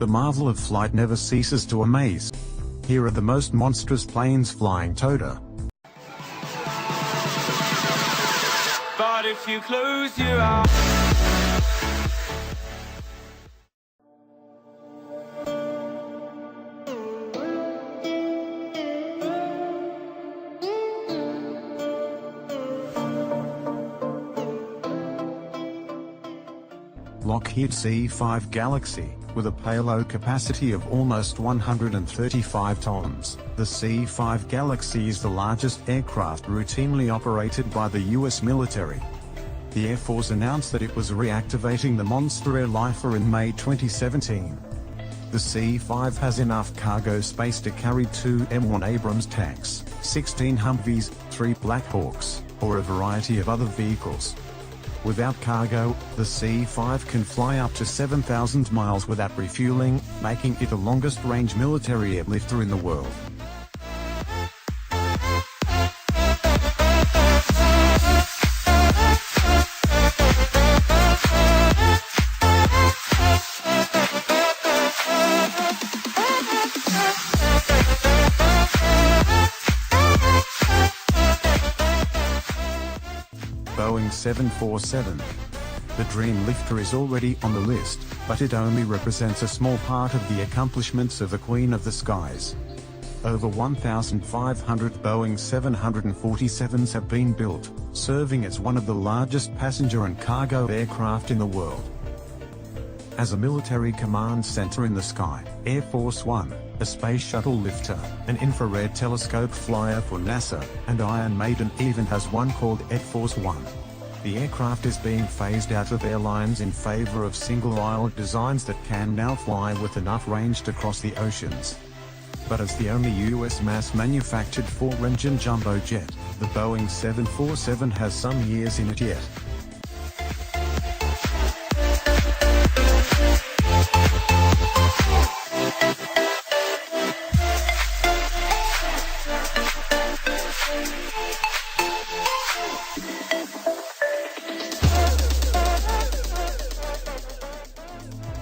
The marvel of flight never ceases to amaze. Here are the most monstrous planes flying together. But if you close your eyes, Lockheed C-5 Galaxy, with a payload capacity of almost 135 tons, the C-5 Galaxy is the largest aircraft routinely operated by the U.S. military. The Air Force announced that it was reactivating the monster air lifer in May 2017. The C-5 has enough cargo space to carry 2 M1 Abrams tanks, 16 Humvees, 3 Black Hawks, or a variety of other vehicles. Without cargo, the C-5 can fly up to 7,000 miles without refueling, making it the longest-range military airlifter in the world. Boeing 747. The Dreamlifter is already on the list, but it only represents a small part of the accomplishments of the Queen of the Skies. Over 1,500 Boeing 747s have been built, serving as one of the largest passenger and cargo aircraft in the world. As a military command center in the sky, Air Force One, a space shuttle lifter, an infrared telescope flyer for NASA, and Iron Maiden even has one called Air Force One. The aircraft is being phased out of airlines in favor of single-aisle designs that can now fly with enough range to cross the oceans. But as the only U.S. mass-manufactured 4-engine jumbo jet, the Boeing 747 has some years in it yet.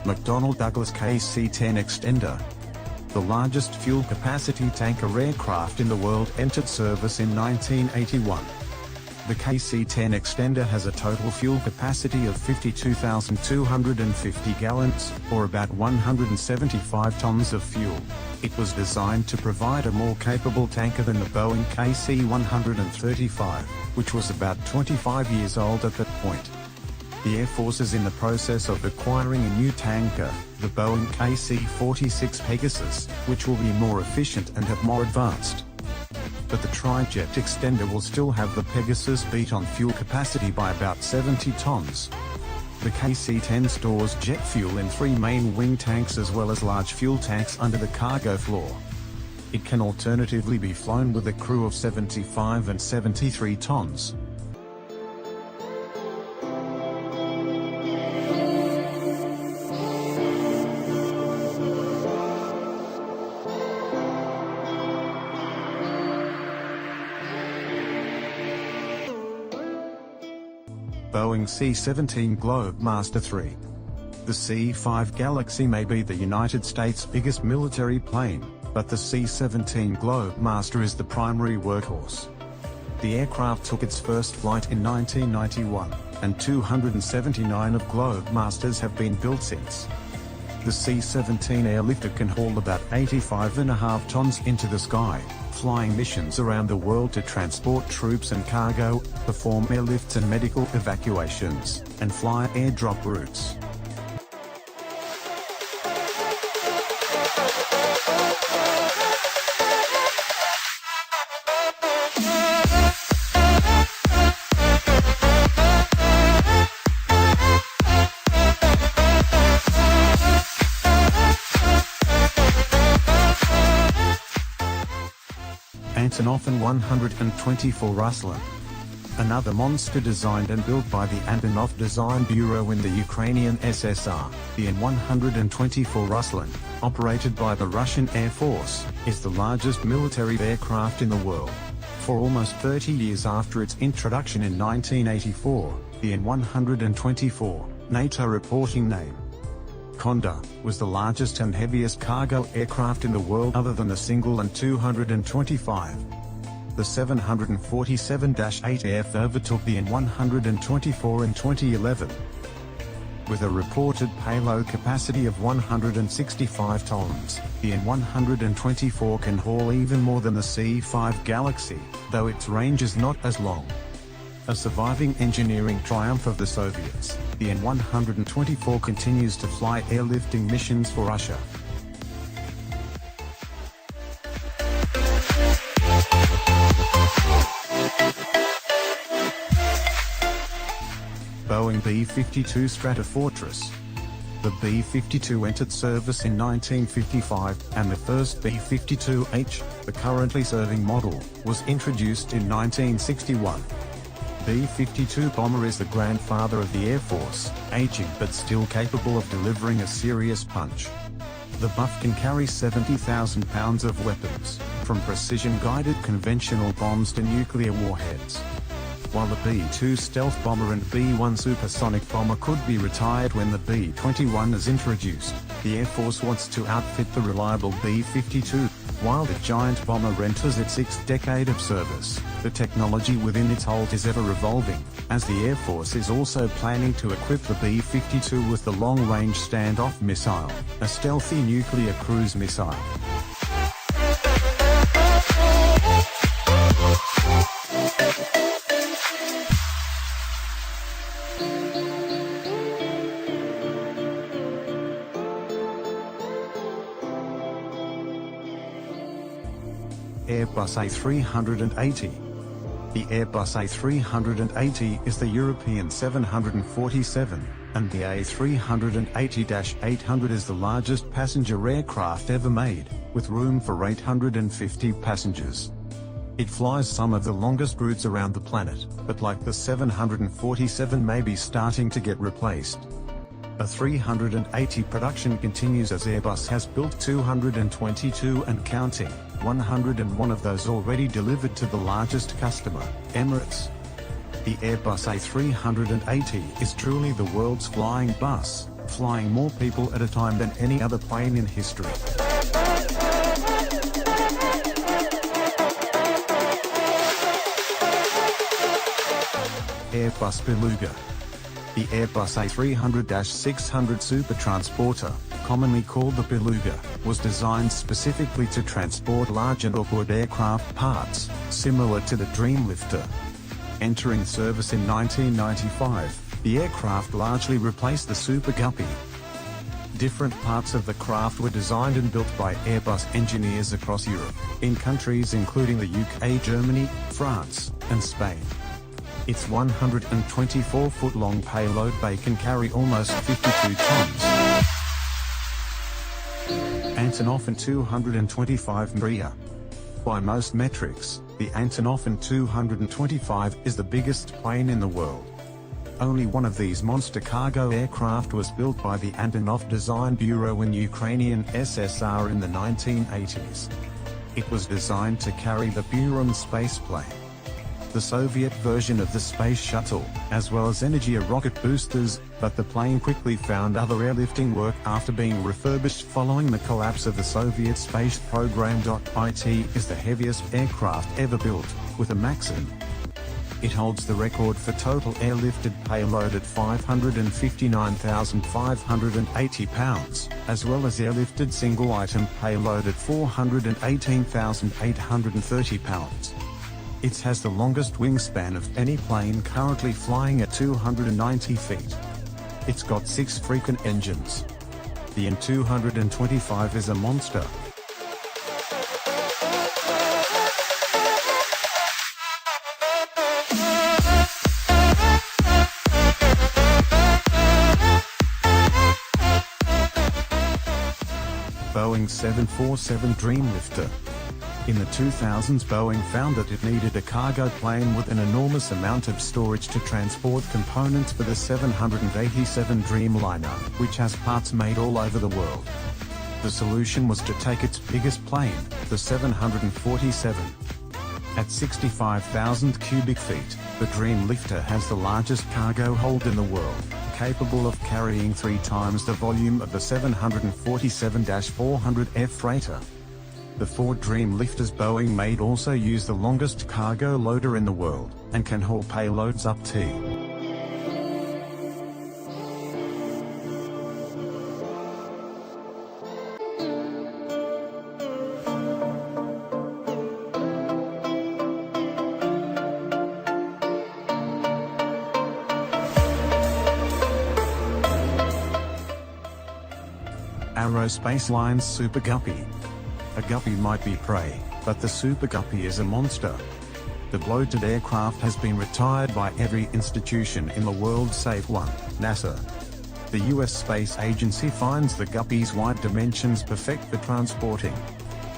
McDonnell Douglas KC-10 Extender. The largest fuel capacity tanker aircraft in the world entered service in 1981. The KC-10 Extender has a total fuel capacity of 52,250 gallons, or about 175 tons of fuel. It was designed to provide a more capable tanker than the Boeing KC-135, which was about 25 years old at that point. The Air Force is in the process of acquiring a new tanker, the Boeing KC-46 Pegasus, which will be more efficient and have more advanced. But the Tri-Jet Extender will still have the Pegasus beat on fuel capacity by about 70 tons. The KC-10 stores jet fuel in 3 main wing tanks as well as large fuel tanks under the cargo floor. It can alternatively be flown with a crew of 75 and 73 tons. Boeing C17 Globemaster 3. The C-5 Galaxy may be the United States' biggest military plane, but the C17 Globemaster is the primary workhorse. The aircraft took its first flight in 1991, and 279 of Globemasters have been built since. The C-17 airlifter can haul about 85.5 tons into the sky, flying missions around the world to transport troops and cargo, perform airlifts and medical evacuations, and fly airdrop routes. Antonov AN225 Ruslan. Another monster designed and built by the Antonov Design Bureau in the Ukrainian SSR, the AN124 Ruslan, operated by the Russian Air Force, is the largest military aircraft in the world. For almost 30 years after its introduction in 1984, the AN124, NATO reporting name. Condor, was the largest and heaviest cargo aircraft in the world other than the single AN225. The 747-8F overtook the AN124 in 2011. With a reported payload capacity of 165 tons, the AN124 can haul even more than the C-5 Galaxy, though its range is not as long. A surviving engineering triumph of the Soviets, the AN124 continues to fly airlifting missions for Russia. Boeing B52 Stratofortress. The B52 entered service in 1955, and the first B52H, the currently serving model, was introduced in 1961. B-52 bomber is the grandfather of the Air Force, aging but still capable of delivering a serious punch. The Buff can carry 70,000 pounds of weapons, from precision-guided conventional bombs to nuclear warheads. While the B-2 stealth bomber and B-1 supersonic bomber could be retired when the B-21 is introduced, the Air Force wants to outfit the reliable B-52. While the giant bomber enters its sixth decade of service, the technology within its hold is ever evolving, as the Air Force is also planning to equip the B-52 with the long-range standoff missile, a stealthy nuclear cruise missile. Airbus A380. The Airbus A380 is the European 747, and the A380-800 is the largest passenger aircraft ever made, with room for 850 passengers. It flies some of the longest routes around the planet, but like the 747 may be starting to get replaced. A 380 production continues as Airbus has built 222 and counting, 101 of those already delivered to the largest customer, Emirates. The Airbus A380 is truly the world's flying bus, flying more people at a time than any other plane in history. Airbus Beluga. The Airbus A300-600 Super Transporter, commonly called the Beluga, was designed specifically to transport large and awkward aircraft parts, similar to the Dreamlifter. Entering service in 1995, the aircraft largely replaced the Super Guppy. Different parts of the craft were designed and built by Airbus engineers across Europe, in countries including the UK, Germany, France, and Spain. Its 124-foot-long payload bay can carry almost 52 tons. Antonov AN225 MRIA. By most metrics, the Antonov AN225 is the biggest plane in the world. Only one of these monster cargo aircraft was built by the Antonov Design Bureau in Ukrainian SSR in the 1980s. It was designed to carry the Buran spaceplane, the Soviet version of the space shuttle, as well as Energia rocket boosters, but the plane quickly found other airlifting work after being refurbished following the collapse of the Soviet space program. It is the heaviest aircraft ever built, with a maximum. It holds the record for total airlifted payload at 559,580 pounds, as well as airlifted single-item payload at 418,830 pounds. It has the longest wingspan of any plane currently flying at 290 feet. It's got 6 frequent engines. The AN225 is a monster. Boeing 747 Dreamlifter. In the 2000s, Boeing found that it needed a cargo plane with an enormous amount of storage to transport components for the 787 Dreamliner, which has parts made all over the world. The solution was to take its biggest plane, the 747. At 65,000 cubic feet, the Dreamlifter has the largest cargo hold in the world, capable of carrying 3 times the volume of the 747-400F freighter. The 4 Dreamlifters Boeing made also use the longest cargo loader in the world, and can haul payloads up to Aerospace Line's Super Guppy. A Guppy might be prey, but the Super Guppy is a monster. The bloated aircraft has been retired by every institution in the world save one, NASA. The US Space Agency finds the Guppy's wide dimensions perfect for transporting.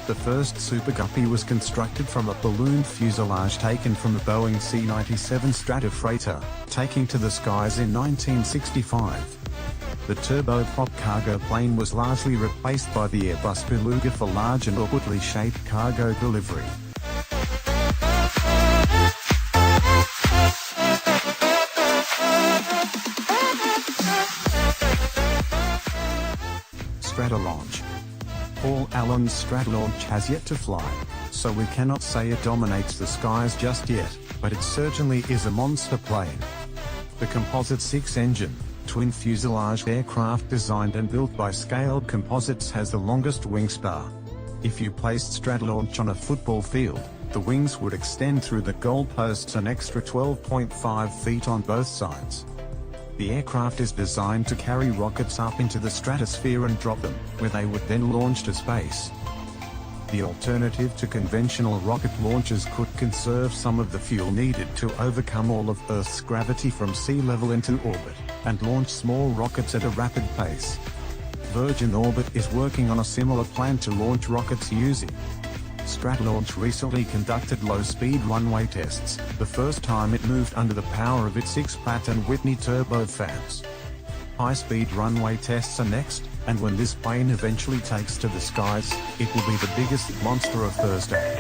The first Super Guppy was constructed from a balloon fuselage taken from the Boeing C17 Stratofortress, taking to the skies in 1965. The turboprop cargo plane was largely replaced by the Airbus Beluga for large and awkwardly shaped cargo delivery. Stratolaunch. Paul Allen's Stratolaunch has yet to fly, so we cannot say it dominates the skies just yet, but it certainly is a monster plane. The composite 6-engine, twin fuselage aircraft designed and built by Scaled Composites has the longest wingspar. If you placed Stratolaunch on a football field, the wings would extend through the goalposts an extra 12.5 feet on both sides. The aircraft is designed to carry rockets up into the stratosphere and drop them, where they would then launch to space. The alternative to conventional rocket launches could conserve some of the fuel needed to overcome all of Earth's gravity from sea level into orbit, and launch small rockets at a rapid pace. Virgin Orbit is working on a similar plan to launch rockets using. Stratolaunch recently conducted low-speed runway tests, the first time it moved under the power of its 6 Pratt & Whitney turbofans. High-speed runway tests are next, and when this plane eventually takes to the skies, it will be the biggest monster of Thursday.